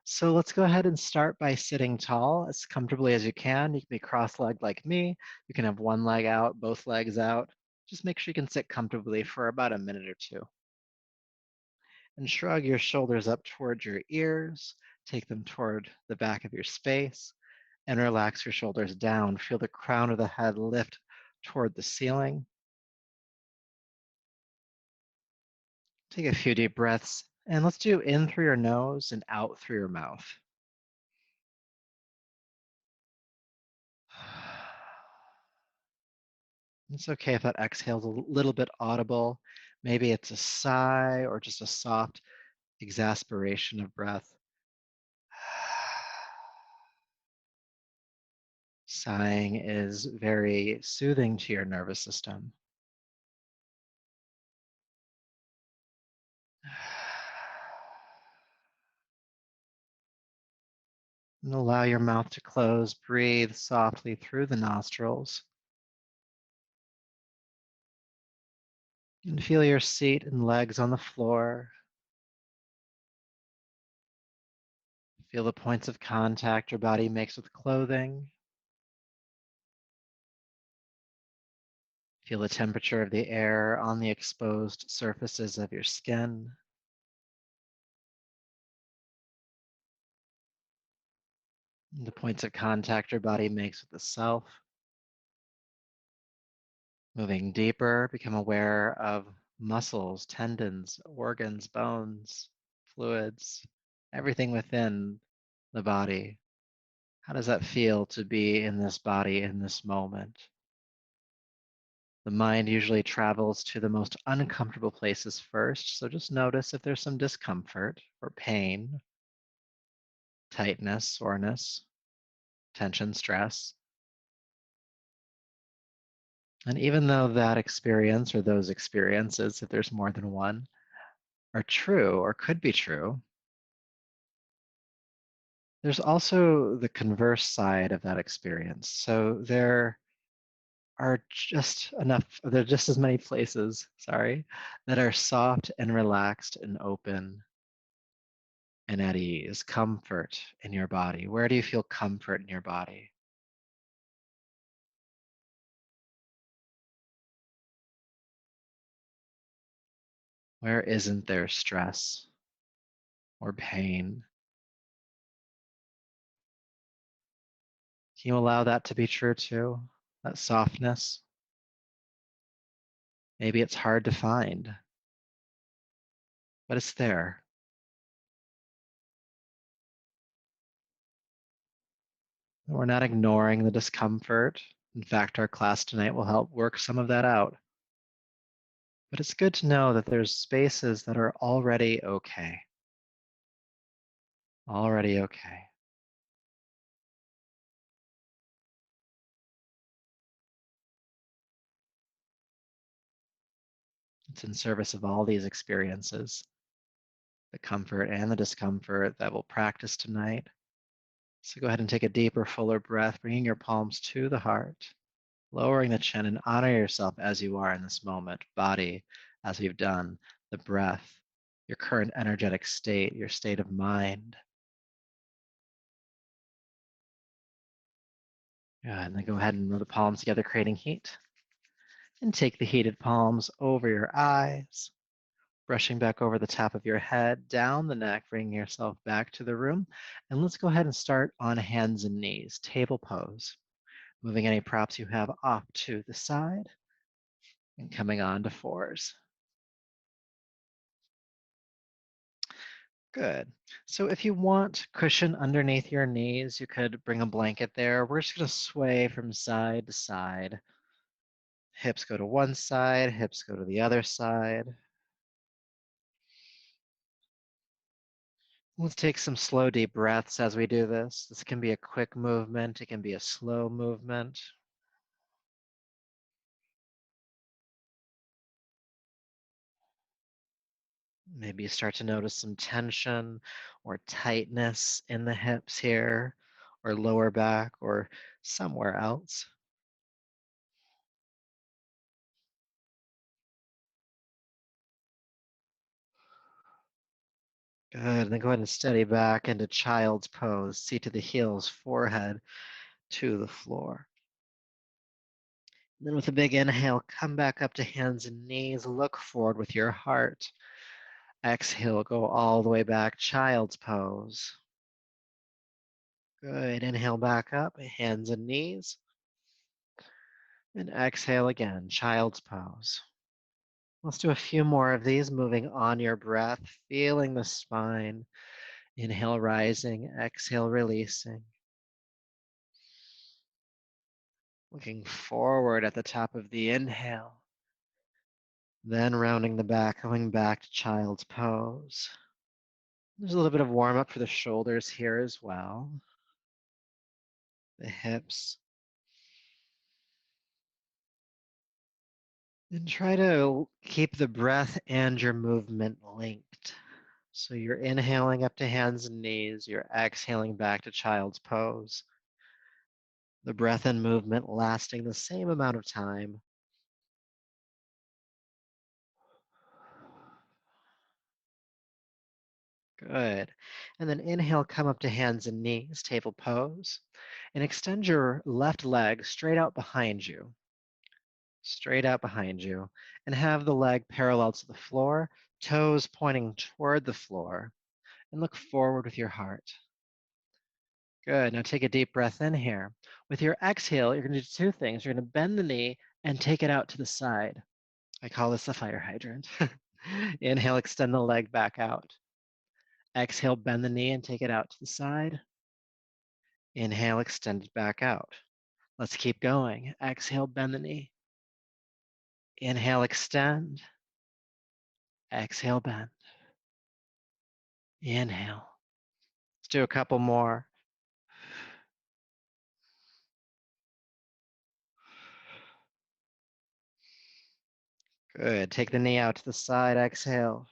So let's go ahead and start by sitting tall as comfortably as you can. You can be cross-legged like me. You can have one leg out, both legs out. Just make sure you can sit comfortably for about a minute or two. And shrug your shoulders up toward your ears. Take them toward the back of your space and relax your shoulders down. Feel the crown of the head lift toward the ceiling. Take a few deep breaths and let's do in through your nose and out through your mouth. It's okay if that exhale is a little bit audible. Maybe it's a sigh or just a soft exasperation of breath. Sighing is very soothing to your nervous system. And allow your mouth to close. Breathe softly through the nostrils. And feel your seat and legs on the floor. Feel the points of contact your body makes with clothing. Feel the temperature of the air on the exposed surfaces of your skin. The points of contact your body makes with the self. Moving deeper, become aware of muscles, tendons, organs, bones, fluids, everything within the body. How does that feel to be in this body in this moment? The mind usually travels to the most uncomfortable places first, so just notice if there's some discomfort or pain, tightness, soreness, tension, stress. And even though that experience or those experiences, if there's more than one, are true or could be true, there's also the converse side of that experience. So there are there are just as many places, sorry, that are soft and relaxed and open and at ease, comfort in your body. Where do you feel comfort in your body? Where isn't there stress or pain? Can you allow that to be true too? That softness? Maybe it's hard to find, but it's there. We're not ignoring the discomfort. In fact, our class tonight will help work some of that out. But it's good to know that there's spaces that are already okay. Already okay. It's in service of all these experiences, the comfort and the discomfort that we'll practice tonight. So go ahead and take a deeper, fuller breath, bringing your palms to the heart, lowering the chin, and honor yourself as you are in this moment. Body, as we've done, the breath, your current energetic state, your state of mind. Yeah, and then go ahead and move the palms together, creating heat. And take the heated palms over your eyes, brushing back over the top of your head, down the neck, bringing yourself back to the room. And let's go ahead and start on hands and knees, table pose. Moving any props you have off to the side and coming on to fours. Good. So if you want cushion underneath your knees, you could bring a blanket there. We're just going to sway from side to side. Hips go to one side, hips go to the other side. Let's take some slow, deep breaths as we do this. This can be a quick movement. It can be a slow movement. Maybe you start to notice some tension or tightness in the hips here, or lower back, or somewhere else. Good. Then go ahead and steady back into child's pose. Seat to the heels, forehead to the floor. And then with a big inhale, come back up to hands and knees. Look forward with your heart. Exhale, go all the way back, child's pose. Good. Inhale back up, hands and knees. And exhale again, child's pose. Let's do a few more of these, moving on your breath, feeling the spine. Inhale, rising. Exhale, releasing. Looking forward at the top of the inhale. Then rounding the back, going back to child's pose. There's a little bit of warm up for the shoulders here as well. The hips. And try to keep the breath and your movement linked. So you're inhaling up to hands and knees, you're exhaling back to child's pose. The breath and movement lasting the same amount of time. Good. And then inhale, come up to hands and knees, table pose, and extend your left leg straight out behind you, and have the leg parallel to the floor, toes pointing toward the floor, and look forward with your heart. Good. Now take a deep breath in here. With your exhale, you're going to do two things. You're going to bend the knee and take it out to the side. I call this a fire hydrant. Inhale, extend the leg back out. Exhale, bend the knee and take it out to the side. Inhale, extend it back out. Let's keep going. Exhale, bend the knee. Inhale, extend. Exhale, bend. Inhale. Let's do a couple more. Good. Take the knee out to the side. Exhale.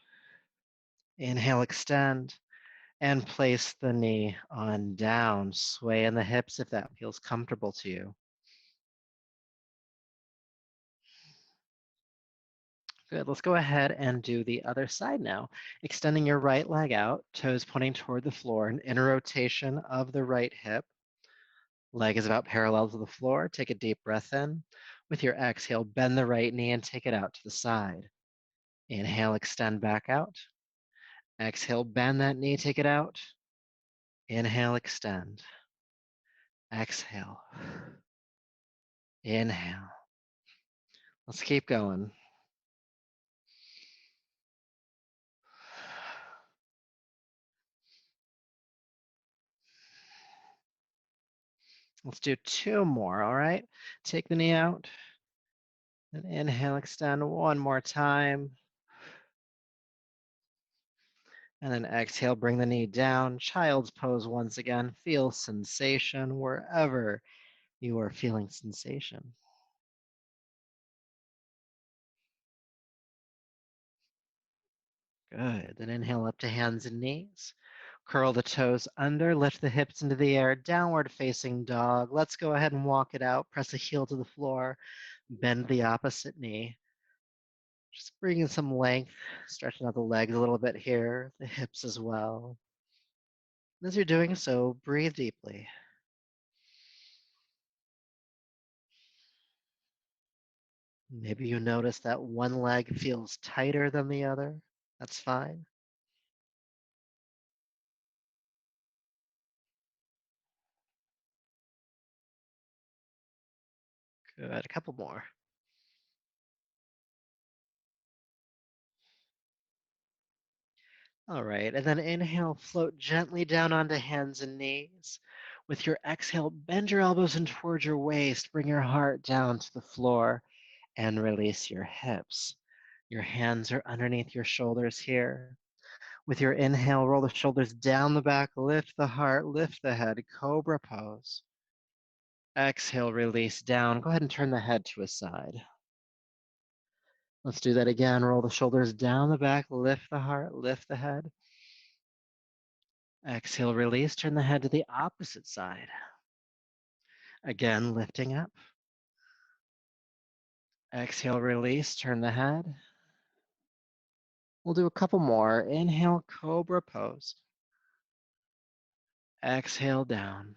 Inhale, extend. And place the knee on down. Sway in the hips if that feels comfortable to you. Good. Let's go ahead and do the other side now. Extending your right leg out, toes pointing toward the floor, an inner rotation of the right hip. Leg is about parallel to the floor. Take a deep breath in. With your exhale, bend the right knee and take it out to the side. Inhale, extend back out. Exhale, bend that knee, take it out. Inhale, extend. Exhale. Inhale. Let's keep going. Let's do two more, all right? Take the knee out. And inhale, extend one more time. And then exhale, bring the knee down. Child's pose once again. Feel sensation wherever you are feeling sensation. Good. Then inhale up to hands and knees. Curl the toes under, lift the hips into the air, downward facing dog. Let's go ahead and walk it out. Press a heel to the floor, bend the opposite knee. Just bring in some length, stretching out the legs a little bit here, the hips as well. As you're doing so, breathe deeply. Maybe you notice that one leg feels tighter than the other. That's fine. Good. A couple more. All right. And then inhale, float gently down onto hands and knees. With your exhale, bend your elbows in towards your waist. Bring your heart down to the floor and release your hips. Your hands are underneath your shoulders here. With your inhale, roll the shoulders down the back, lift the heart, lift the head, cobra pose. Exhale, release down. Go ahead and turn the head to a side. Let's do that again. Roll the shoulders down the back, lift the heart, lift the head. Exhale, release, turn the head to the opposite side. Again, lifting up. Exhale, release, turn the head. We'll do a couple more. Inhale, cobra pose. Exhale down.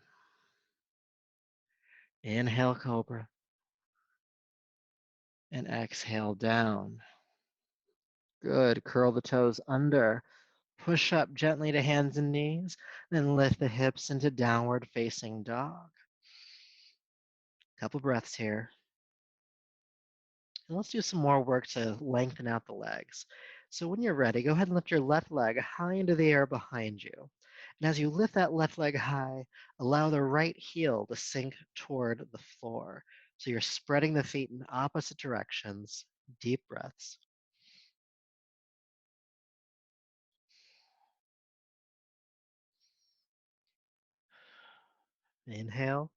Inhale, cobra. And exhale down. Good. Curl the toes under. Push up gently to hands and knees. Then lift the hips into downward facing dog. Couple breaths here. And let's do some more work to lengthen out the legs. So when you're ready, go ahead and lift your left leg high into the air behind you. And as you lift that left leg high, allow the right heel to sink toward the floor. So you're spreading the feet in opposite directions. Deep breaths. Inhale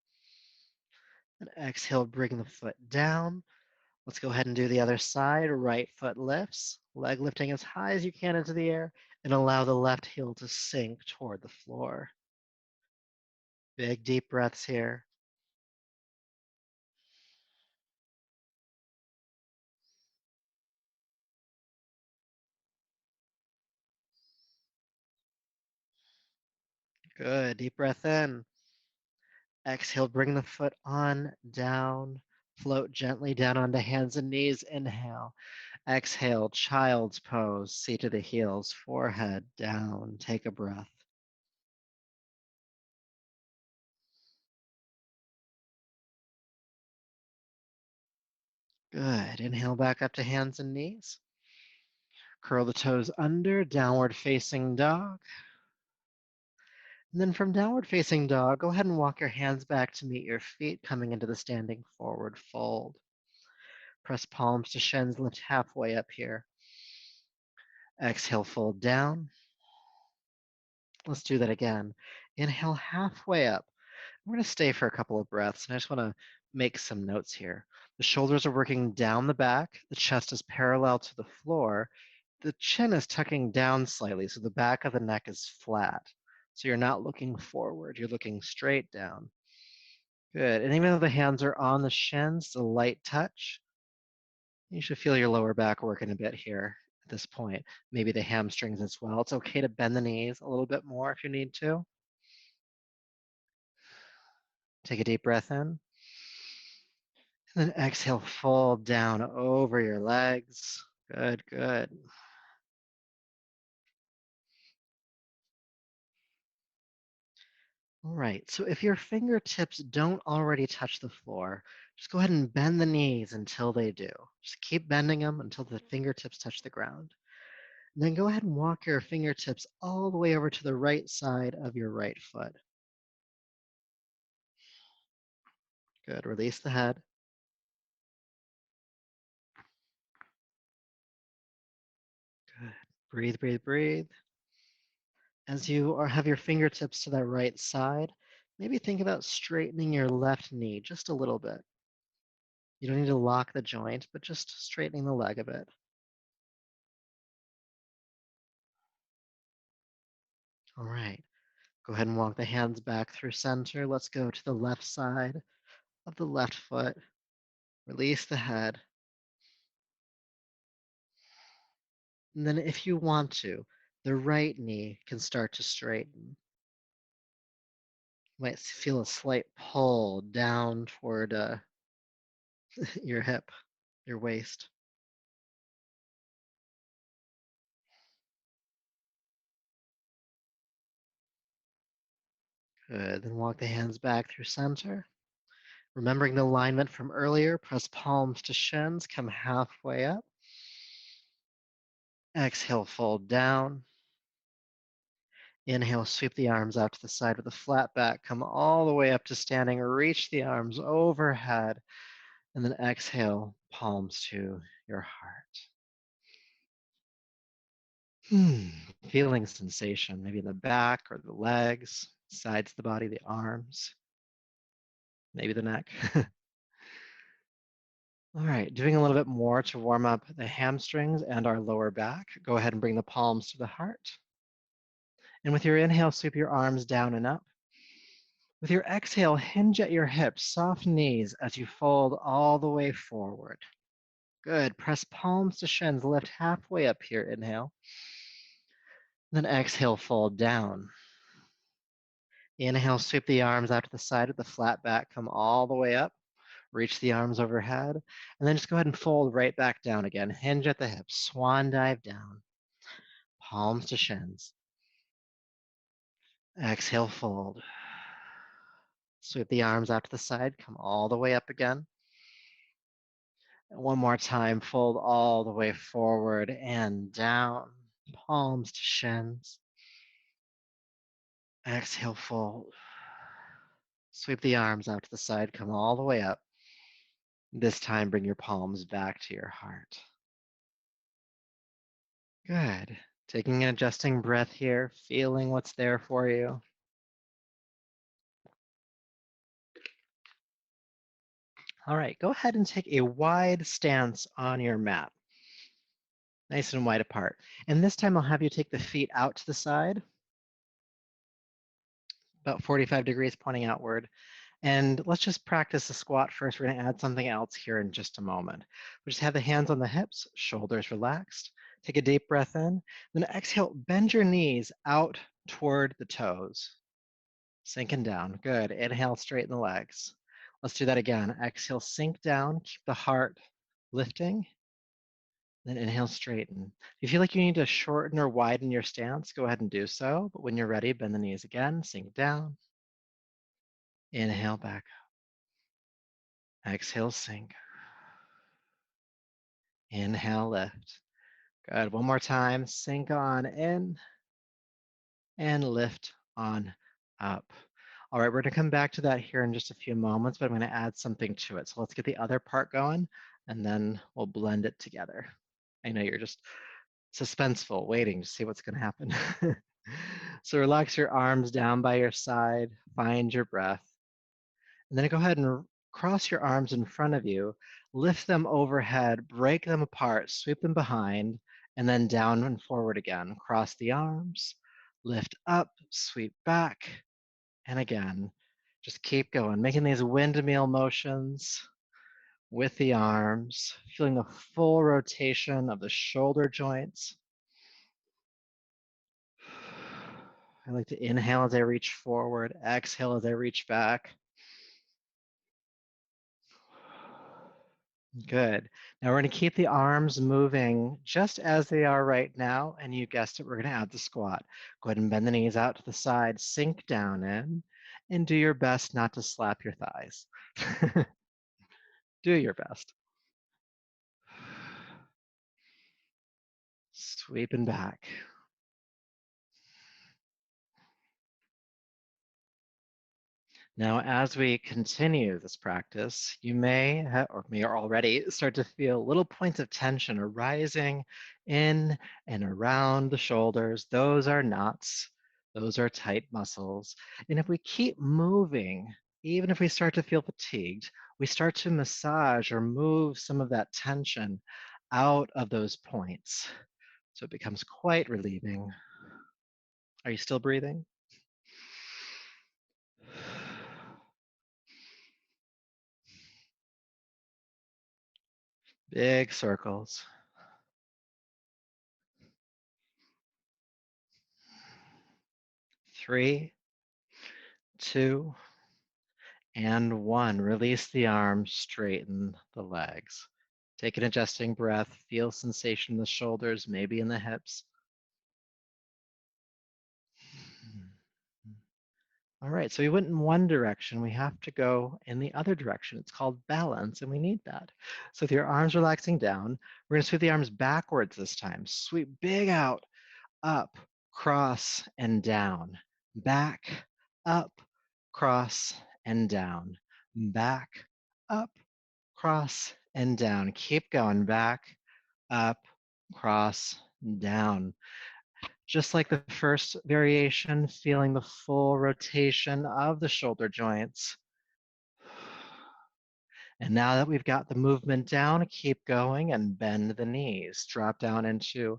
and exhale, bring the foot down. Let's go ahead and do the other side. Right foot lifts, leg lifting as high as you can into the air, and allow the left heel to sink toward the floor. Big deep breaths here. Good. Deep breath in. Exhale, bring the foot on, down. Float gently down onto hands and knees. Inhale. Exhale, child's pose. Seat to the heels, forehead down. Take a breath. Good. Inhale back up to hands and knees. Curl the toes under, downward facing dog. And then from downward facing dog, go ahead and walk your hands back to meet your feet, coming into the standing forward fold. Press palms to shins, lift halfway up here. Exhale, fold down. Let's do that again. Inhale halfway up. We're going to stay for a couple of breaths, and I just want to make some notes here. The shoulders are working down the back. The chest is parallel to the floor. The chin is tucking down slightly, so the back of the neck is flat. So you're not looking forward, you're looking straight down. Good. And even though the hands are on the shins, a light touch, you should feel your lower back working a bit here at this point. Maybe the hamstrings as well. It's okay to bend the knees a little bit more if you need to. Take a deep breath in. And then exhale, fold down over your legs. Good, good. All right, so if your fingertips don't already touch the floor, just go ahead and bend the knees until they do. Just keep bending them until the fingertips touch the ground. And then go ahead and walk your fingertips all the way over to the right side of your right foot. Good, release the head. Good, breathe, breathe, breathe. As you have your fingertips to that right side, maybe think about straightening your left knee just a little bit. You don't need to lock the joint, but just straightening the leg a bit. All right. Go ahead and walk the hands back through center. Let's go to the left side of the left foot. Release the head. And then if you want to, the right knee can start to straighten. You might feel a slight pull down toward your hip, your waist. Good. Then walk the hands back through center. Remembering the alignment from earlier, press palms to shins, come halfway up. Exhale, fold down. Inhale, sweep the arms out to the side with a flat back. Come all the way up to standing. Reach the arms overhead. And then exhale, palms to your heart. Feeling sensation, maybe in the back or the legs, sides of the body, the arms, maybe the neck. All right, doing a little bit more to warm up the hamstrings and our lower back. Go ahead and bring the palms to the heart. And with your inhale, sweep your arms down and up. With your exhale, hinge at your hips, soft knees as you fold all the way forward. Good. Press palms to shins. Lift halfway up here. Inhale. Then exhale, fold down. Inhale, sweep the arms out to the side with the flat back. Come all the way up. Reach the arms overhead. And then just go ahead and fold right back down again. Hinge at the hips. Swan dive down. Palms to shins. Exhale, fold. Sweep the arms out to the side. Come all the way up again. And one more time, fold all the way forward and down. Palms to shins. Exhale, fold. Sweep the arms out to the side. Come all the way up. This time, bring your palms back to your heart. Good. Taking an adjusting breath here, feeling what's there for you. All right, go ahead and take a wide stance on your mat. Nice and wide apart. And this time I'll have you take the feet out to the side, about 45 degrees pointing outward. And let's just practice the squat first. We're going to add something else here in just a moment. We just have the hands on the hips, shoulders relaxed. Take a deep breath in. Then exhale, bend your knees out toward the toes. Sinking down. Good. Inhale, straighten the legs. Let's do that again. Exhale, sink down. Keep the heart lifting. Then inhale, straighten. If you feel like you need to shorten or widen your stance, go ahead and do so. But when you're ready, bend the knees again. Sink down. Inhale, back up. Exhale, sink. Inhale, lift. Good. One more time. Sink on in and lift on up. All right, we're going to come back to that here in just a few moments, but I'm going to add something to it. So let's get the other part going, and then we'll blend it together. I know you're just suspenseful, waiting to see what's going to happen. So relax your arms down by your side, find your breath, and then go ahead and cross your arms in front of you, lift them overhead, break them apart, sweep them behind, and then down and forward again. Cross the arms, lift up, sweep back, and again. Just keep going, making these windmill motions with the arms, feeling the full rotation of the shoulder joints. I like to inhale as I reach forward, exhale as I reach back. Good. Now we're going to keep the arms moving just as they are right now. And you guessed it, we're going to add the squat. Go ahead and bend the knees out to the side, sink down in, and do your best not to slap your thighs. Do your best. Sweeping back. Now, as we continue this practice, you may have, or may already start to feel little points of tension arising in and around the shoulders. Those are knots. Those are tight muscles. And if we keep moving, even if we start to feel fatigued, we start to massage or move some of that tension out of those points. So it becomes quite relieving. Are you still breathing? Big circles. 3, 2, and 1. Release the arms, straighten the legs. Take an adjusting breath, feel sensation in the shoulders, maybe in the hips. All right, so we went in one direction. We have to go in the other direction. It's called balance, and we need that. So with your arms relaxing down, we're going to sweep the arms backwards this time. Sweep big out, up, cross, and down. Back, up, cross, and down. Back, up, cross, and down. Keep going. Back, up, cross, down. Just like the first variation, feeling the full rotation of the shoulder joints. And now that we've got the movement down, keep going and bend the knees. Drop down into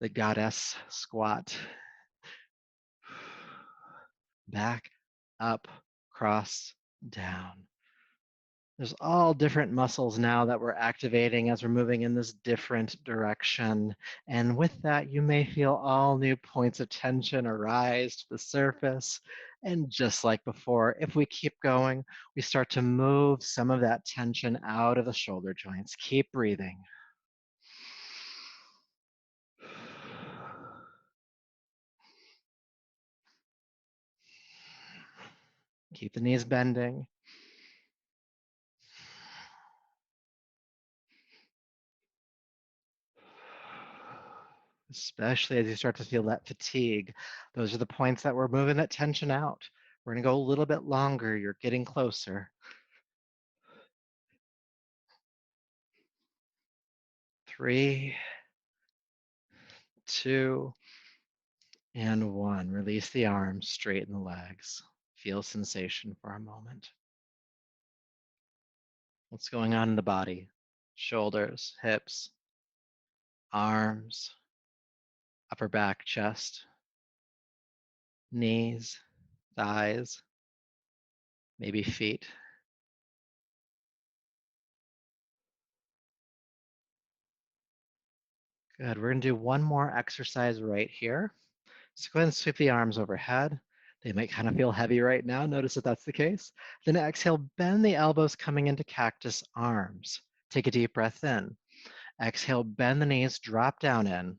the goddess squat. Back, up, cross, down. There's all different muscles now that we're activating as we're moving in this different direction. And with that, you may feel all new points of tension arise to the surface. And just like before, if we keep going, we start to move some of that tension out of the shoulder joints. Keep breathing. Keep the knees bending. Especially as you start to feel that fatigue. Those are the points that we're moving that tension out. We're going to go a little bit longer. You're getting closer. 3, 2, and 1. Release the arms, straighten the legs. Feel sensation for a moment. What's going on in the body? Shoulders, hips, arms, upper back, chest, knees, thighs, maybe feet. Good. We're going to do one more exercise right here. So go ahead and sweep the arms overhead. They might kind of feel heavy right now. Notice that that's the case. Then exhale, bend the elbows coming into cactus arms. Take a deep breath in. Exhale, bend the knees, drop down in.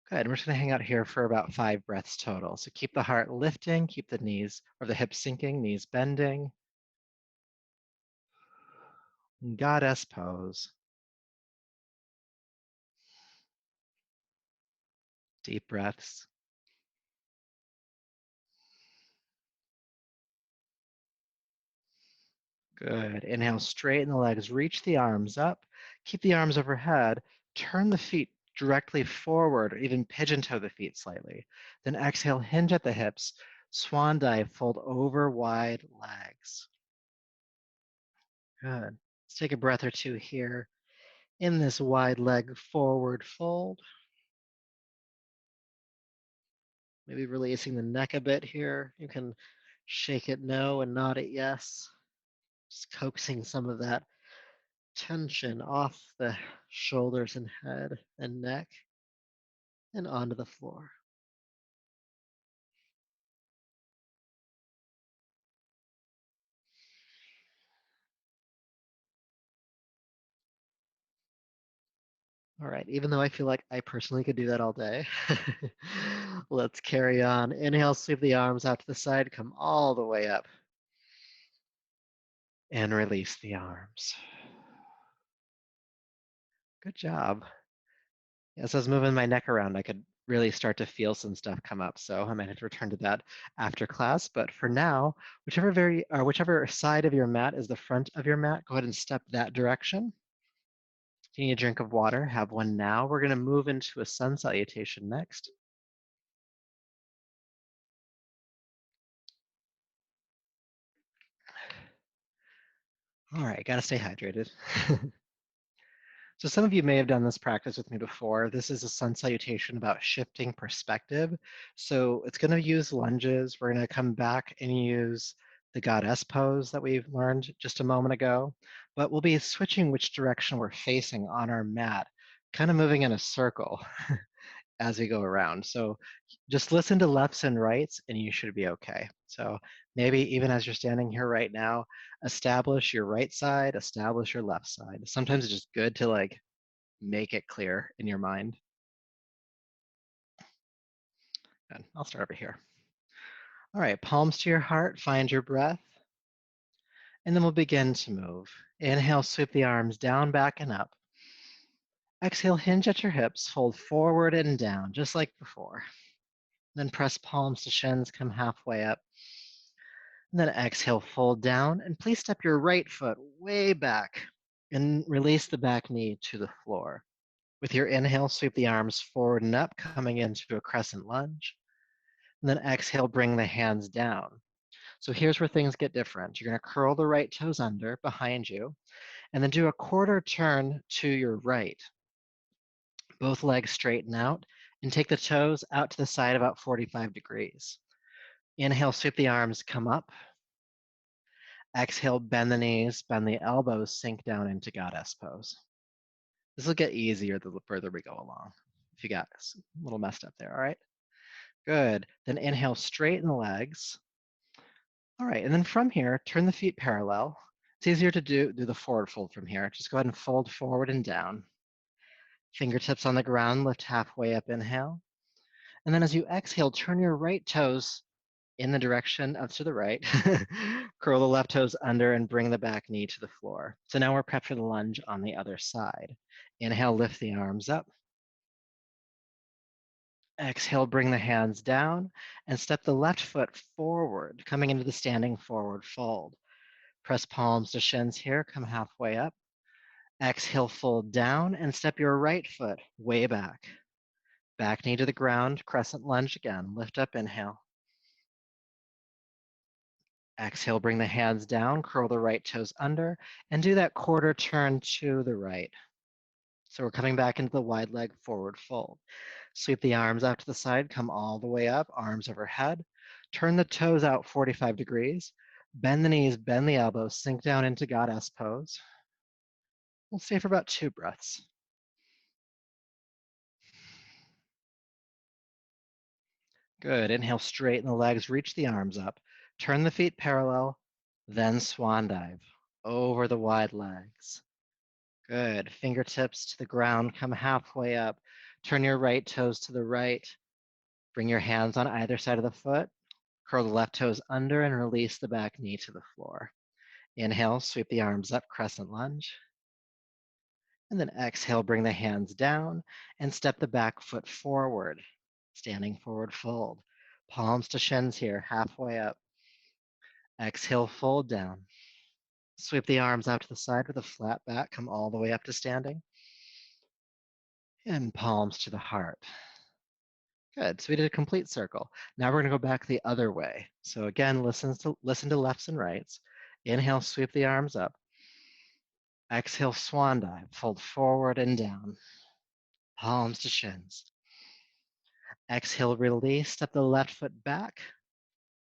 Good. We're just going to hang out here for about 5 breaths total. So keep the heart lifting, keep the knees or the hips sinking, knees bending. Goddess pose. Deep breaths. Good. Inhale, straighten the legs, reach the arms up, keep the arms overhead, turn the feet directly forward, or even pigeon toe the feet slightly. Then exhale, hinge at the hips, swan dive, fold over wide legs. Good. Let's take a breath or two here in this wide leg forward fold. Maybe releasing the neck a bit here. You can shake it no and nod it yes. Just coaxing some of that tension off the shoulders and head and neck and onto the floor. All right, even though I feel like I personally could do that all day, let's carry on. Inhale, sweep the arms out to the side, come all the way up, and release the arms. Good job. As I was moving my neck around, I could really start to feel some stuff come up. So I might have to return to that after class. But for now, whichever side of your mat is the front of your mat, go ahead and step that direction. If you need a drink of water, have one now. We're going to move into a sun salutation next. All right, got to stay hydrated. So some of you may have done this practice with me before. This is a sun salutation about shifting perspective. So it's going to use lunges. We're going to come back and use the goddess pose that we've learned just a moment ago, but we'll be switching which direction we're facing on our mat, kind of moving in a circle as we go around. So just listen to lefts and rights and you should be okay. So maybe even as you're standing here right now, establish your right side, establish your left side. Sometimes it's just good to like make it clear in your mind. And I'll start over here. All right, palms to your heart, find your breath, and then we'll begin to move. Inhale, sweep the arms down, back, and up. Exhale, hinge at your hips, fold forward and down, just like before. Then press palms to shins, come halfway up. And then exhale, fold down, and please step your right foot way back and release the back knee to the floor. With your inhale, sweep the arms forward and up, coming into a crescent lunge. And then exhale, bring the hands down. So here's where things get different. You're going to curl the right toes under behind you, and then do a quarter turn to your right. Both legs straighten out, and take the toes out to the side about 45 degrees. Inhale, sweep the arms, come up. Exhale, bend the knees, bend the elbows, sink down into goddess pose. This will get easier the further we go along. If you got a little messed up there, all right? Good. Then inhale, straighten the legs. All right, and then from here, turn the feet parallel. It's easier to do the forward fold from here. Just go ahead and fold forward and down. Fingertips on the ground, lift halfway up, inhale. And then as you exhale, turn your right toes in the direction of to the right. Curl the left toes under and bring the back knee to the floor. So now we're prepped for the lunge on the other side. Inhale, lift the arms up. Exhale, bring the hands down and step the left foot forward, coming into the standing forward fold. Press palms to shins here, come halfway up. Exhale, fold down and step your right foot way back. Back knee to the ground, crescent lunge again. Lift up, inhale. Exhale, bring the hands down, curl the right toes under, and do that quarter turn to the right. So we're coming back into the wide leg forward fold. Sweep the arms out to the side, come all the way up, arms overhead. Turn the toes out 45 degrees. Bend the knees, bend the elbows, sink down into goddess pose. We'll stay for about 2 breaths. Good. Inhale, straighten the legs, reach the arms up. Turn the feet parallel, then swan dive over the wide legs. Good. Fingertips to the ground, come halfway up. Turn your right toes to the right. Bring your hands on either side of the foot. Curl the left toes under and release the back knee to the floor. Inhale, sweep the arms up, crescent lunge. And then exhale, bring the hands down and step the back foot forward. Standing forward fold. Palms to shins here, halfway up. Exhale, fold down. Sweep the arms out to the side with a flat back, come all the way up to standing. And palms to the heart. Good, so we did a complete circle. Now we're gonna go back the other way. So again, listen to lefts and rights. Inhale, sweep the arms up. Exhale, swan dive, fold forward and down. Palms to shins. Exhale, release, step the left foot back.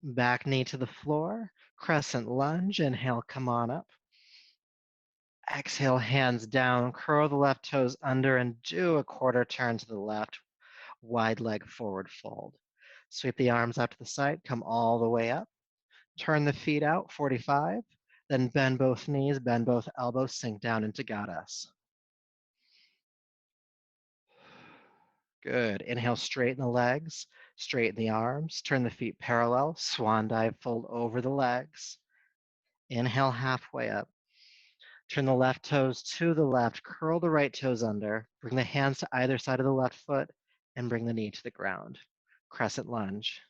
Back knee to the floor, crescent lunge. Inhale, come on up. Exhale, hands down, curl the left toes under and do a quarter turn to the left, wide leg forward fold. Sweep the arms out to the side, come all the way up. Turn the feet out, 45. Then bend both knees, bend both elbows, sink down into goddess. Good. Inhale, straighten the legs, straighten the arms, turn the feet parallel, swan dive, fold over the legs. Inhale, halfway up. Turn the left toes to the left, curl the right toes under, bring the hands to either side of the left foot, and bring the knee to the ground. Crescent lunge.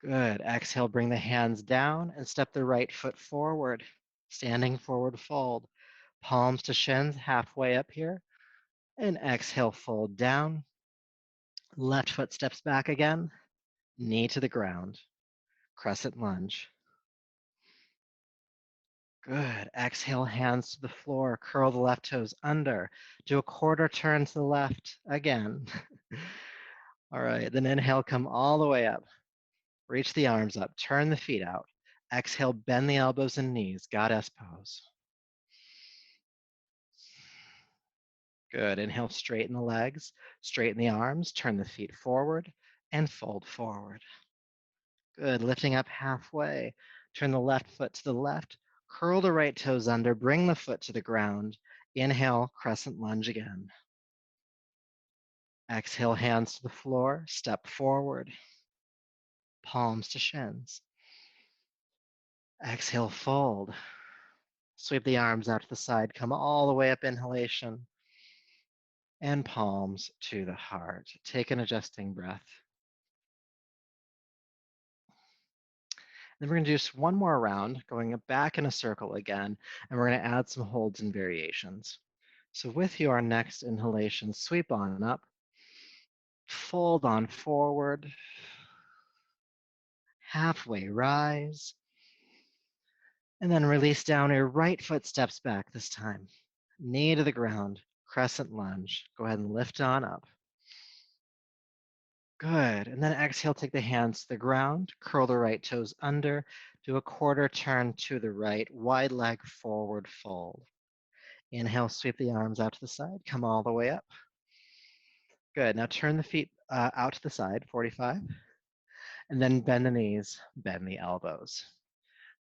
Good. Exhale, bring the hands down and step the right foot forward. Standing forward fold. Palms to shins, halfway up here. And exhale, fold down. Left foot steps back again. Knee to the ground. Crescent lunge. Good. Exhale, hands to the floor. Curl the left toes under. Do a quarter turn to the left again. All right. Then inhale, come all the way up. Reach the arms up. Turn the feet out. Exhale, bend the elbows and knees. Goddess pose. Good. Inhale, straighten the legs. Straighten the arms. Turn the feet forward and fold forward. Good. Lifting up halfway. Turn the left foot to the left. Curl the right toes under. Bring the foot to the ground. Inhale, crescent lunge again. Exhale, hands to the floor. Step forward. Palms to shins. Exhale, fold. Sweep the arms out to the side. Come all the way up, inhalation. And palms to the heart. Take an adjusting breath. Then we're going to do just one more round, going back in a circle again, and we're going to add some holds and variations. So with your next inhalation, sweep on up, fold on forward, halfway rise, and then release down. Your right foot steps back this time. Knee to the ground, crescent lunge. Go ahead and lift on up. Good. And then exhale, take the hands to the ground, curl the right toes under, do a quarter turn to the right, wide leg forward fold. Inhale, sweep the arms out to the side, come all the way up. Good. Now turn the feet out to the side, 45, and then bend the knees, bend the elbows.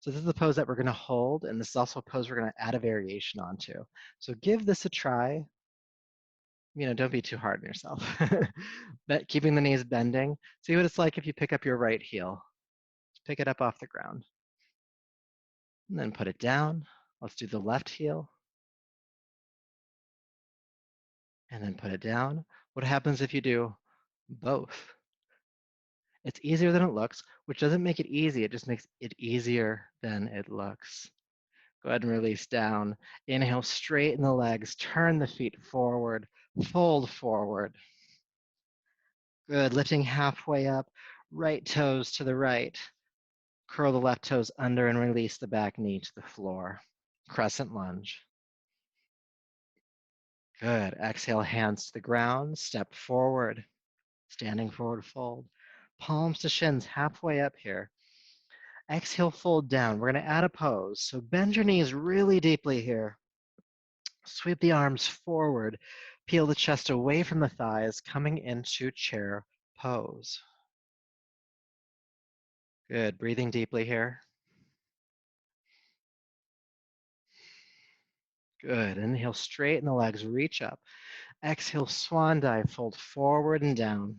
So this is the pose that we're going to hold, and this is also a pose we're going to add a variation onto. So give this a try. Don't be too hard on yourself. But keeping the knees bending. See what it's like if you pick up your right heel. Just pick it up off the ground. And then put it down. Let's do the left heel. And then put it down. What happens if you do both? It's easier than it looks, which doesn't make it easy. It just makes it easier than it looks. Go ahead and release down. Inhale, straighten the legs, turn the feet forward, fold forward. Good, lifting halfway up, right toes to the right. Curl the left toes under and release the back knee to the floor. Crescent lunge. Good, exhale, hands to the ground, step forward, standing forward fold. Palms to shins, halfway up here. Exhale, fold down. We're gonna add a pose. So bend your knees really deeply here. Sweep the arms forward. Peel the chest away from the thighs, coming into chair pose. Good, breathing deeply here. Good, inhale, straighten the legs, reach up. Exhale, swan dive, fold forward and down.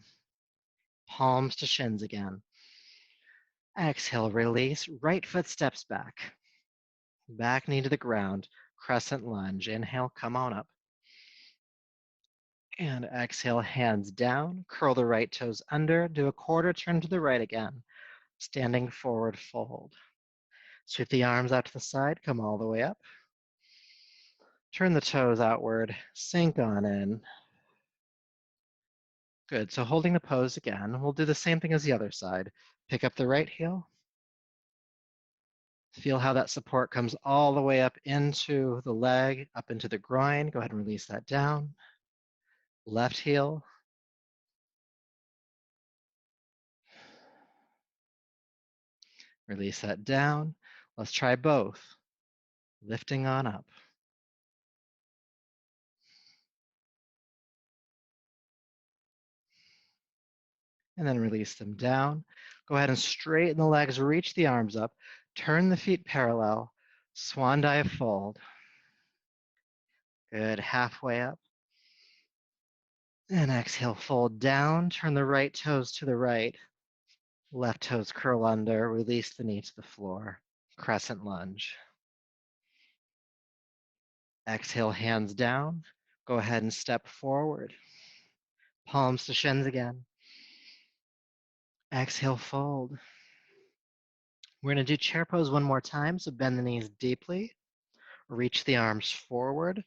Palms to shins again. Exhale, release, right foot steps back. Back knee to the ground, crescent lunge. Inhale, come on up. And exhale, hands down, curl the right toes under, do a quarter turn to the right again. Standing forward fold. Sweep the arms out to the side, come all the way up. Turn the toes outward, sink on in. Good, so holding the pose again, we'll do the same thing as the other side. Pick up the right heel. Feel how that support comes all the way up into the leg, up into the groin. Go ahead and release that down. Left heel. Release that down. Let's try both. Lifting on up. And then release them down. Go ahead and straighten the legs, reach the arms up, turn the feet parallel, swan dive fold. Good, halfway up. And exhale, fold down, turn the right toes to the right, left toes curl under, release the knee to the floor, crescent lunge. Exhale, hands down, go ahead and step forward, palms to shins again. Exhale, fold. We're going to do chair pose one more time, so bend the knees deeply. Reach the arms forward.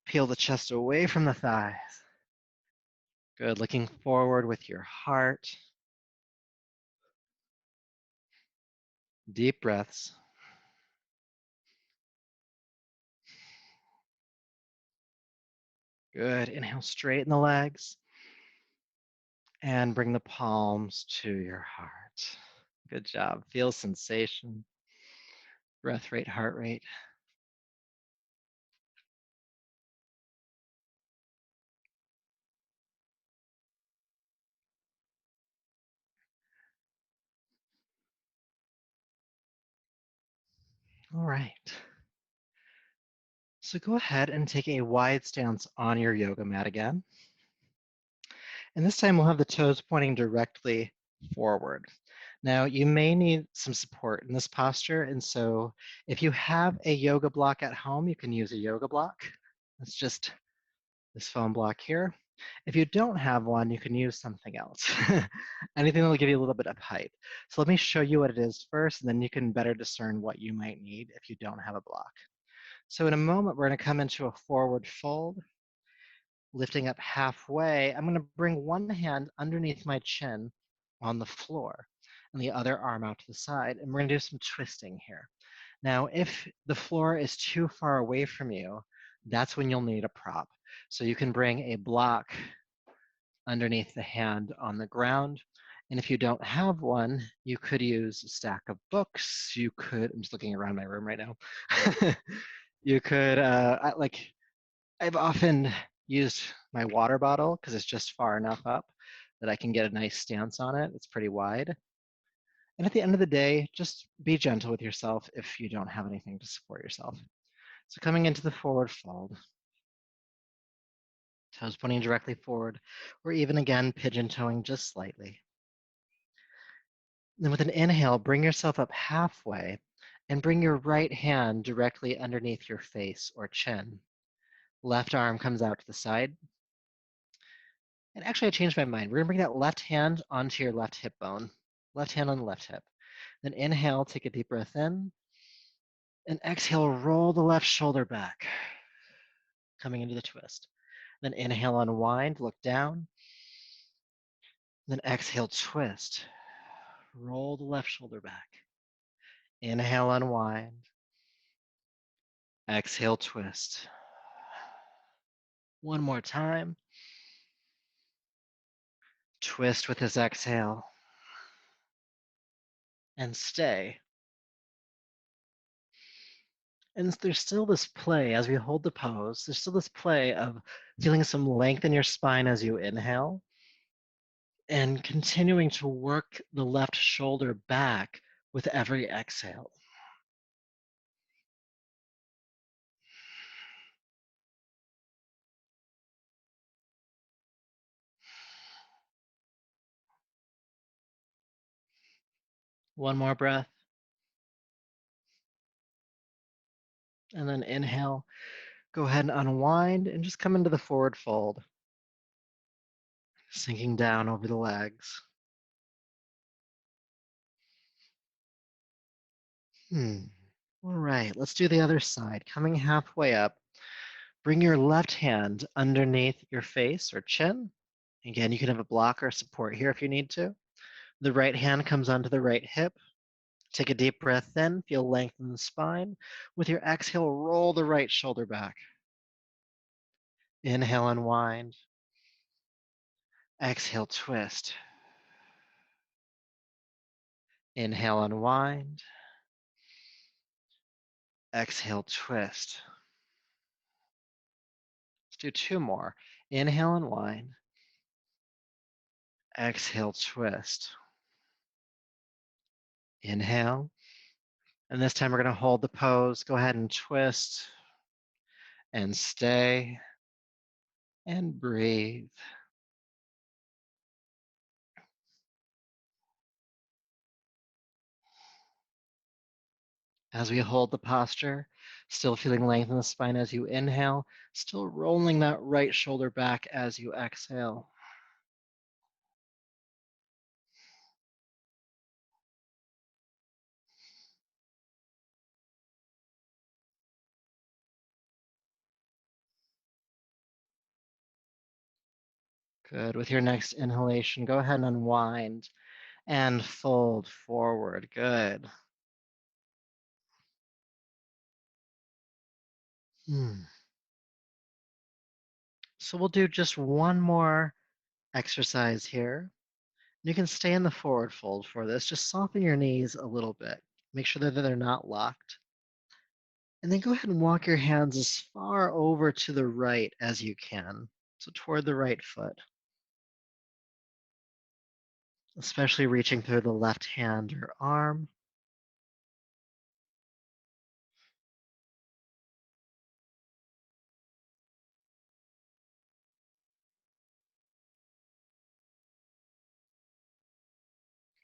Peel the chest away from the thighs. Good, looking forward with your heart. Deep breaths. Good, inhale, straighten the legs. And bring the palms to your heart. Good job. Feel sensation, breath rate, heart rate. All right. So go ahead and take a wide stance on your yoga mat again. And this time we'll have the toes pointing directly forward. Now you may need some support in this posture. And so if you have a yoga block at home, you can use a yoga block. It's just this foam block here. If you don't have one, you can use something else. Anything that will give you a little bit of height. So let me show you what it is first, and then you can better discern what you might need if you don't have a block. So in a moment, we're going to come into a forward fold, lifting up halfway. I'm going to bring one hand underneath my chin on the floor and the other arm out to the side, and we're going to do some twisting here. Now, if the floor is too far away from you, that's when you'll need a prop. So you can bring a block underneath the hand on the ground. And if you don't have one, you could use a stack of books. You could, I'm just looking around my room right now. You could, I've often used my water bottle because it's just far enough up that I can get a nice stance on it. It's pretty wide. And at the end of the day, just be gentle with yourself if you don't have anything to support yourself. So coming into the forward fold, toes pointing directly forward, or even again, pigeon toeing just slightly. Then with an inhale, bring yourself up halfway and bring your right hand directly underneath your face or chin. Left arm comes out to the side. And actually, I changed my mind. We're gonna bring that left hand onto your left hip bone. Left hand on the left hip. Then inhale, take a deep breath in. And exhale, roll the left shoulder back, coming into the twist. Then inhale, unwind, look down. Then exhale, twist. Roll the left shoulder back. Inhale, unwind. Exhale, twist. One more time. Twist with this exhale. And stay. And there's still this play as we hold the pose. There's still this play of feeling some length in your spine as you inhale and continuing to work the left shoulder back with every exhale. One more breath. And then inhale. Go ahead and unwind and just come into the forward fold, sinking down over the legs. All right, let's do the other side. Coming halfway up, bring your left hand underneath your face or chin. Again, you can have a block or support here if you need to. The right hand comes onto the right hip. Take a deep breath in, feel length in the spine. With your exhale, roll the right shoulder back. Inhale, unwind. Exhale, twist. Inhale, unwind. Exhale, twist. Let's do two more. Inhale, unwind. Exhale, twist. Inhale. And this time we're going to hold the pose. Go ahead and twist and stay and breathe. As we hold the posture, still feeling length in the spine as you inhale, still rolling that right shoulder back as you exhale. Good. With your next inhalation, go ahead and unwind and fold forward. Good. So we'll do just one more exercise here. You can stay in the forward fold for this. Just soften your knees a little bit. Make sure that they're not locked. And then go ahead and walk your hands as far over to the right as you can. So toward the right foot, especially reaching through the left hand or arm.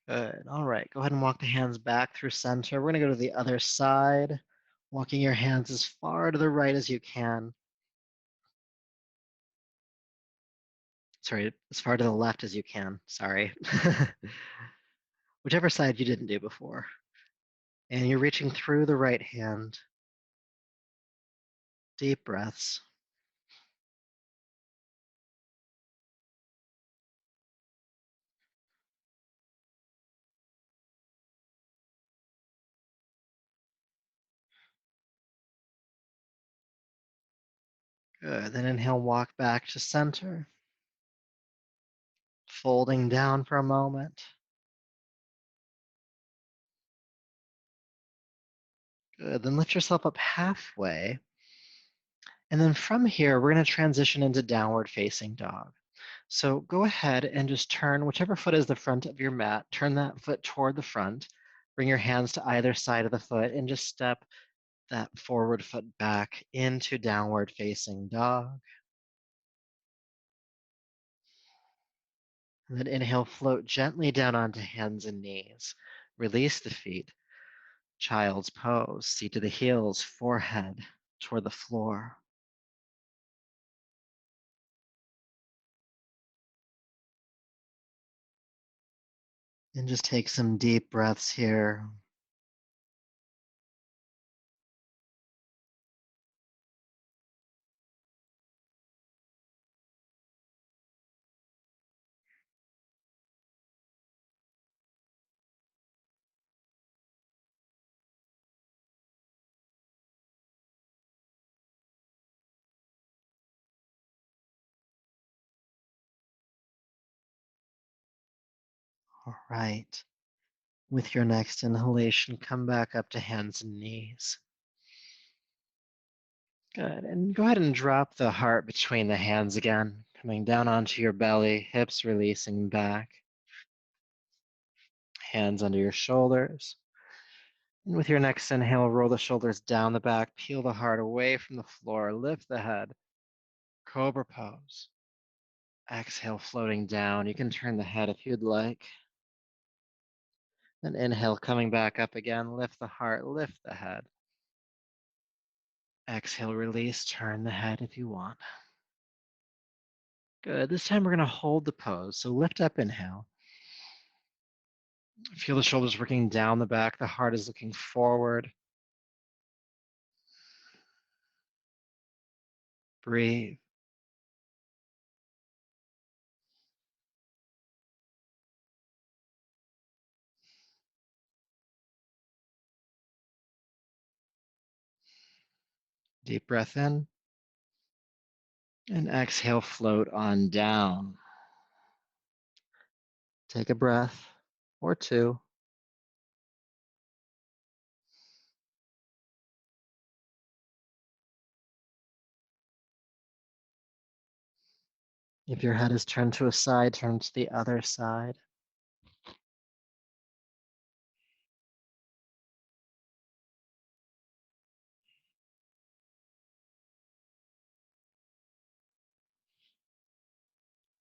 Good. All right. Go ahead and walk the hands back through center. We're going to go to the other side, walking your hands as far to the right as you can. Sorry, as far to the left as you can. Sorry. Whichever side you didn't do before. And you're reaching through the right hand. Deep breaths. Good. Then inhale, walk back to center. folding down for a moment. Good, then lift yourself up halfway. And then from here, we're gonna transition into downward facing dog. So go ahead and just turn whichever foot is the front of your mat, turn that foot toward the front, bring your hands to either side of the foot and just step that forward foot back into downward facing dog. And then inhale, float gently down onto hands and knees. Release the feet. Child's pose, seat to the heels, forehead toward the floor. And just take some deep breaths here. All right. With your next inhalation, come back up to hands and knees. Good. And go ahead and drop the heart between the hands again, coming down onto your belly, hips releasing back, hands under your shoulders. And with your next inhale, roll the shoulders down the back, peel the heart away from the floor, lift the head, cobra pose. Exhale, floating down. You can turn the head if you'd like. Then inhale, coming back up again, lift the heart, lift the head. Exhale, release, turn the head if you want. Good. This time we're going to hold the pose. So lift up, inhale. Feel the shoulders working down the back. The heart is looking forward. Breathe. Deep breath in. And exhale, float on down. Take a breath or two. If your head is turned to a side, turn to the other side.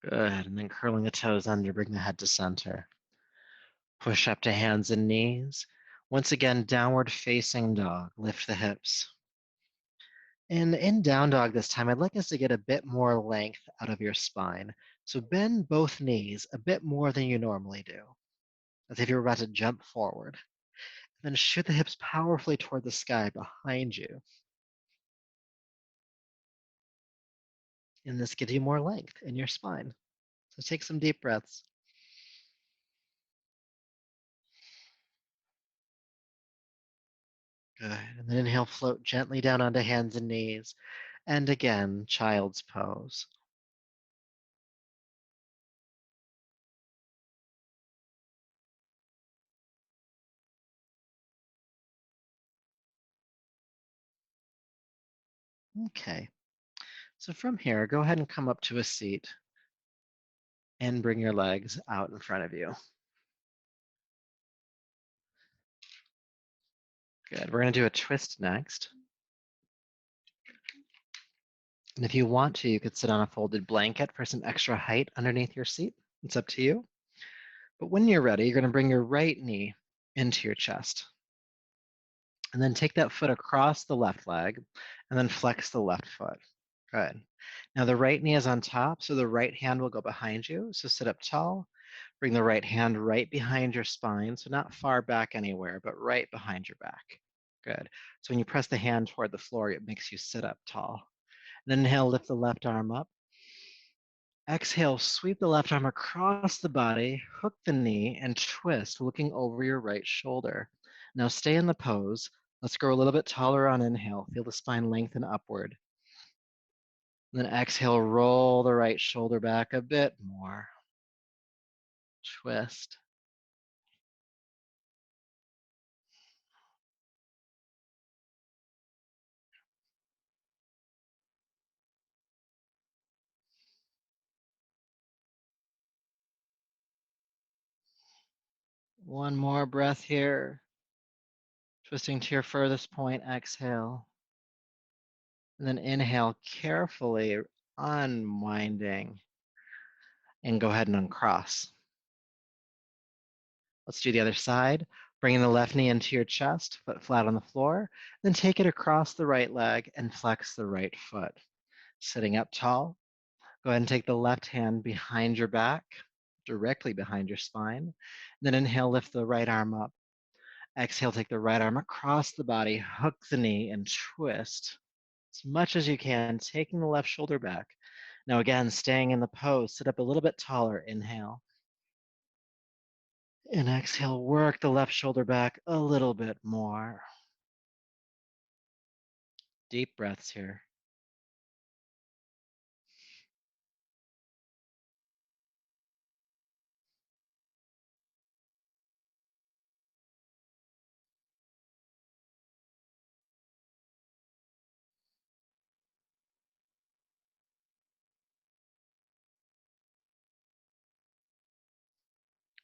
Good. And then curling the toes under, bring the head to center. Push up to hands and knees. Once again, downward facing dog. Lift the hips. And in down dog this time, I'd like us to get a bit more length out of your spine. So bend both knees a bit more than you normally do, as if you were about to jump forward. Then shoot the hips powerfully toward the sky behind you. And this gives you more length in your spine. So take some deep breaths. Good. And then inhale, float gently down onto hands and knees. And again, child's pose. Okay. So from here, go ahead and come up to a seat and bring your legs out in front of you. Good. We're going to do a twist next. And if you want to, you could sit on a folded blanket for some extra height underneath your seat. It's up to you. But when you're ready, you're going to bring your right knee into your chest. And then take that foot across the left leg and then flex the left foot. Good. Now the right knee is on top, so the right hand will go behind you. So sit up tall. Bring the right hand right behind your spine, so not far back anywhere, but right behind your back. Good. So when you press the hand toward the floor, it makes you sit up tall. And then inhale, lift the left arm up. Exhale, sweep the left arm across the body, hook the knee, and twist, looking over your right shoulder. Now stay in the pose. Let's grow a little bit taller on inhale. Feel the spine lengthen upward. And then exhale, roll the right shoulder back a bit more. twist. One more breath here. Twisting to your furthest point, exhale. And then inhale, carefully unwinding. And go ahead and uncross. Let's do the other side. Bringing the left knee into your chest, foot flat on the floor. Then take it across the right leg and flex the right foot. Sitting up tall, go ahead and take the left hand behind your back, directly behind your spine. Then inhale, lift the right arm up. Exhale, take the right arm across the body, hook the knee, and twist as much as you can, taking the left shoulder back. Now, again, staying in the pose, sit up a little bit taller. Inhale. And exhale, work the left shoulder back a little bit more. Deep breaths here.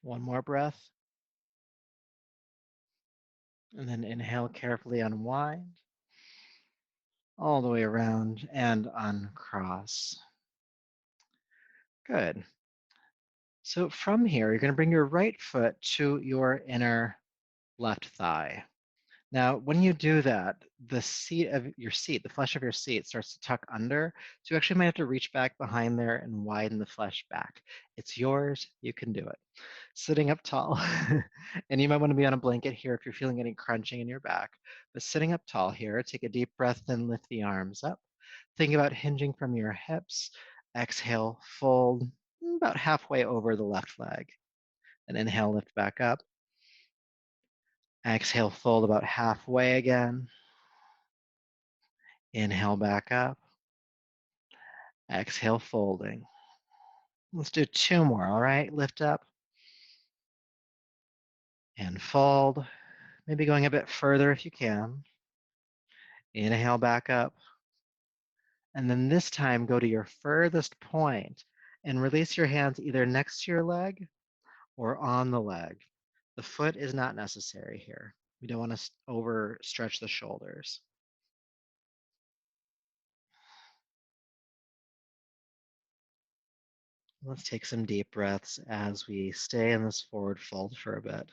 One more breath. And then inhale, carefully unwind all the way around and uncross. Good. So from here, you're going to bring your right foot to your inner left thigh. Now, when you do that, the seat of your seat, the flesh of your seat starts to tuck under. So you actually might have to reach back behind there and widen the flesh back. It's yours. You can do it. Sitting up tall. And you might want to be on a blanket here if you're feeling any crunching in your back. But sitting up tall here, take a deep breath, then lift the arms up. Think about hinging from your hips. Exhale, fold about halfway over the left leg. And inhale, lift back up. Exhale, fold about halfway again. Inhale back up. Exhale, folding. Let's do two more, all right? Lift up and fold. Maybe going a bit further if you can. Inhale back up. And then this time, go to your furthest point and release your hands either next to your leg or on the leg. The foot is not necessary here. We don't want to overstretch the shoulders. Let's take some deep breaths as we stay in this forward fold for a bit.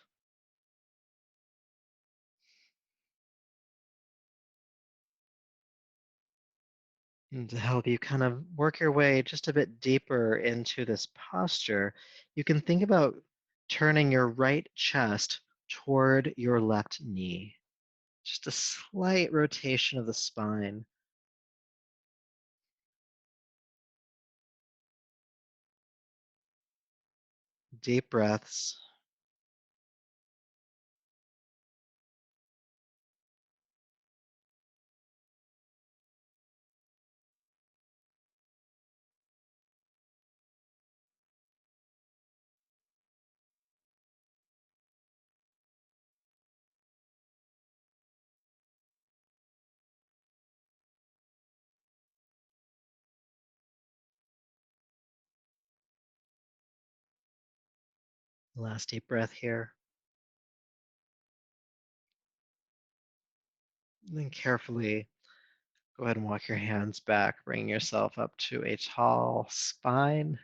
And to help you kind of work your way just a bit deeper into this posture, you can think about turning your right chest toward your left knee. Just a slight rotation of the spine. Deep breaths. Last deep breath here. And then carefully go ahead and walk your hands back, bringing yourself up to a tall spine.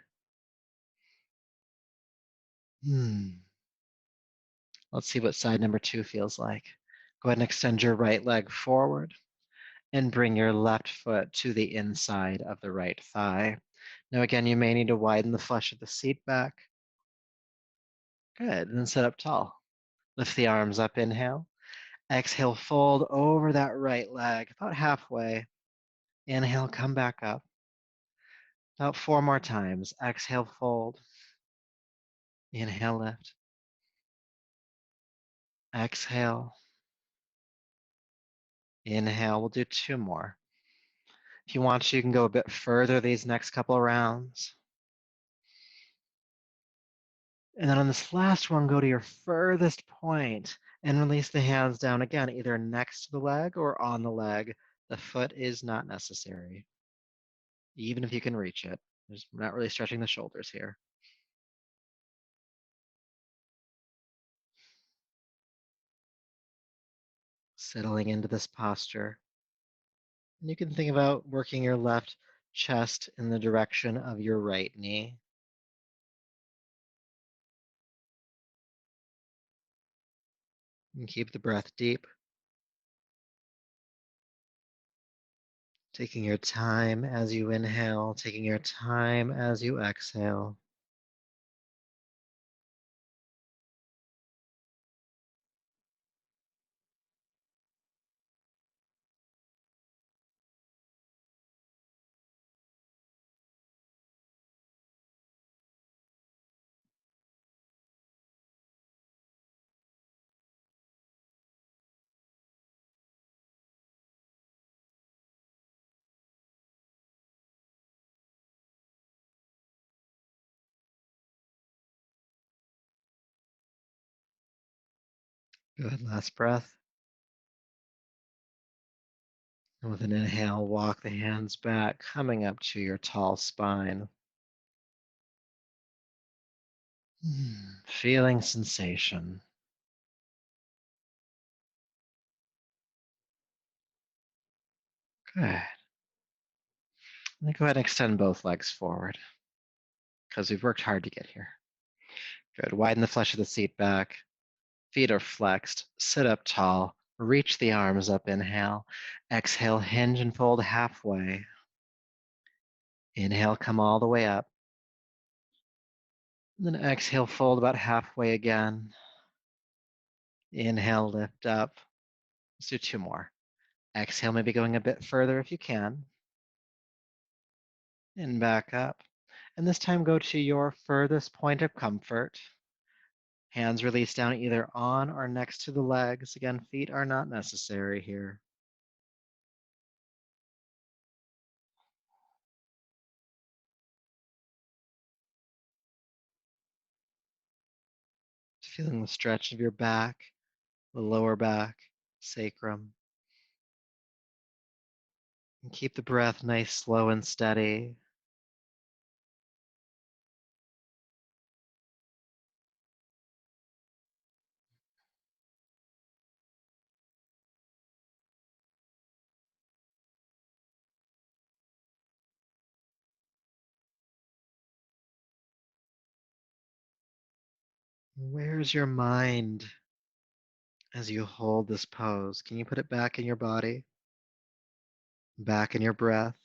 Let's see what side number two feels like. Go ahead and extend your right leg forward and bring your left foot to the inside of the right thigh. Now, again, you may need to widen the flesh of the seat back. Good. And then sit up tall. Lift the arms up, inhale. Exhale, fold over that right leg, about halfway. Inhale, come back up. About four more times. Exhale, fold. Inhale, lift. Exhale. Inhale. We'll do two more. If you want to, you can go a bit further these next couple of rounds. And then on this last one, go to your furthest point and release the hands down again, either next to the leg or on the leg. The foot is not necessary, even if you can reach it. We're not really stretching the shoulders here. Settling into this posture. And you can think about working your left chest in the direction of your right knee. And keep the breath deep, taking your time as you inhale, taking your time as you exhale. Good. Last breath. And with an inhale, walk the hands back, coming up to your tall spine. Feeling sensation. Good. Then go ahead and extend both legs forward because we've worked hard to get here. Good. Widen the flesh of the seat back. Feet are flexed. Sit up tall. Reach the arms up. Inhale. Exhale, hinge and fold halfway. Inhale, come all the way up. And then exhale, fold about halfway again. Inhale, lift up. Let's do two more. Exhale, maybe going a bit further if you can. And back up. And this time go to your furthest point of comfort. Hands release down either on or next to the legs. Again, feet are not necessary here. Feeling the stretch of your back, the lower back, sacrum. And keep the breath nice, slow, and steady. Where's your mind as you hold this pose? Can you put it back in your body, back in your breath?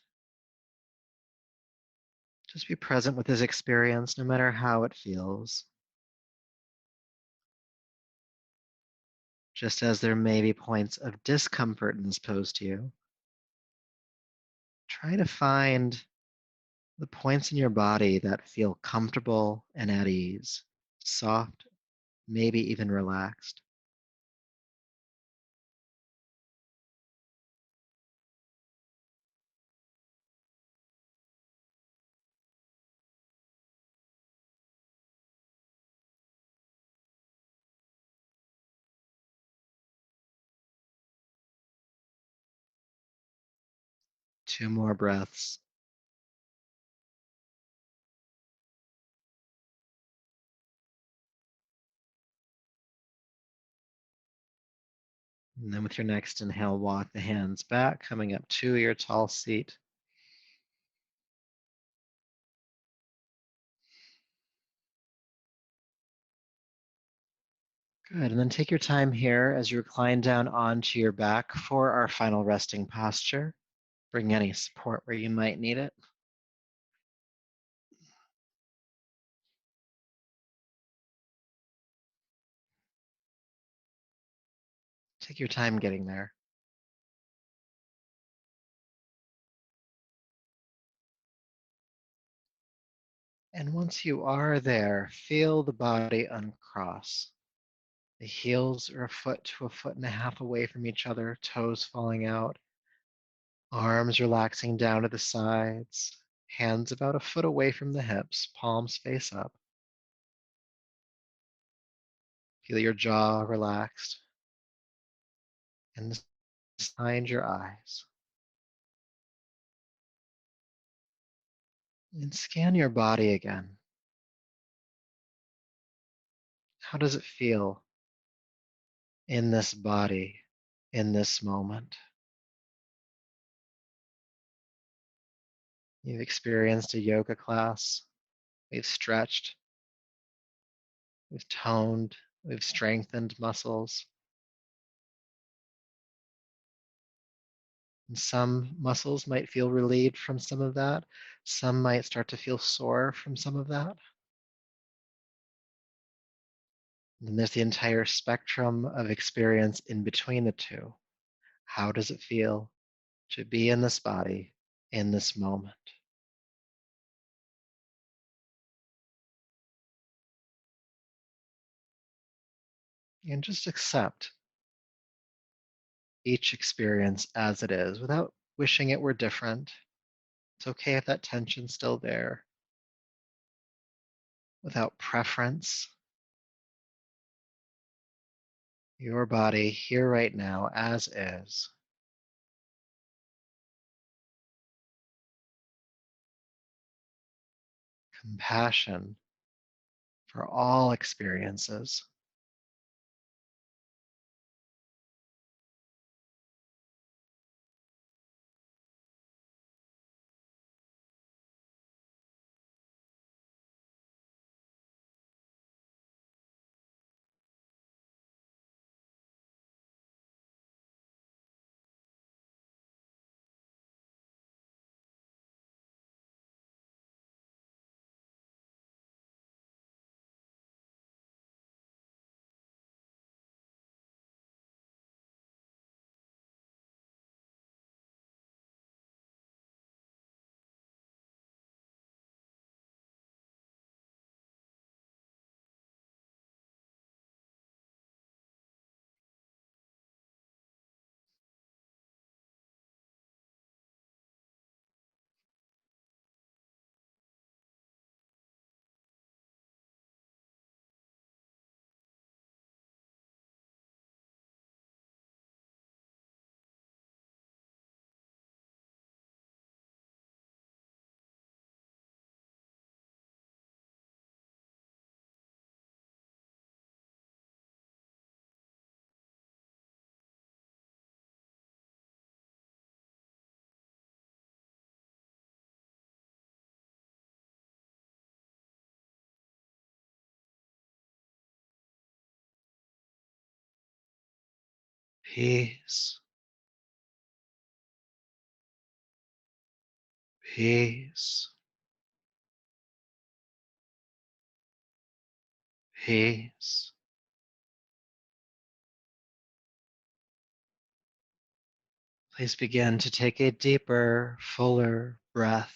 Just be present with this experience, no matter how it feels. Just as there may be points of discomfort in this pose to you, try to find the points in your body that feel comfortable and at ease, soft, maybe even relaxed. Two more breaths. And then with your next inhale, walk the hands back, coming up to your tall seat. Good. And then take your time here as you recline down onto your back for our final resting posture. Bring any support where you might need it. Take your time getting there. And once you are there, feel the body uncross. The heels are a foot to a foot and a half away from each other, toes falling out, arms relaxing down to the sides, hands about a foot away from the hips, palms face up. Feel your jaw relaxed and behind your eyes. And scan your body again. How does it feel in this body, in this moment? You've experienced a yoga class. We've stretched, we've toned, we've strengthened muscles. And some muscles might feel relieved from some of that. Some might start to feel sore from some of that. And then there's the entire spectrum of experience in between the two. How does it feel to be in this body in this moment? And just accept each experience as it is without wishing it were different. It's okay if that tension's still there, without preference. Your body here right now as is. Compassion for all experiences. Peace, peace, peace. Please begin to take a deeper, fuller breath.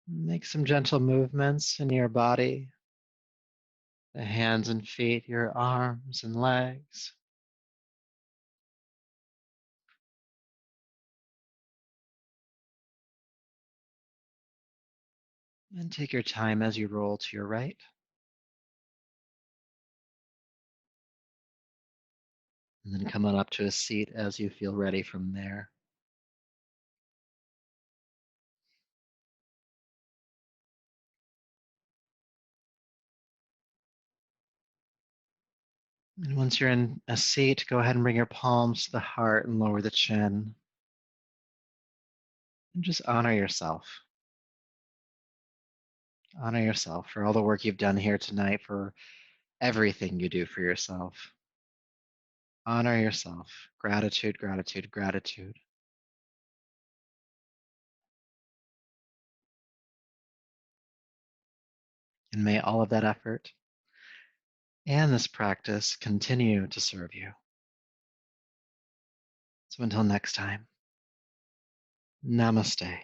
Make some gentle movements in your body, the hands and feet, your arms and legs. And take your time as you roll to your right. And then come on up to a seat as you feel ready from there. And once you're in a seat, go ahead and bring your palms to the heart and lower the chin. And just honor yourself. Honor yourself for all the work you've done here tonight, for everything you do for yourself. Honor yourself. Gratitude, gratitude, gratitude. And may all of that effort and this practice continue to serve you. So until next time, namaste.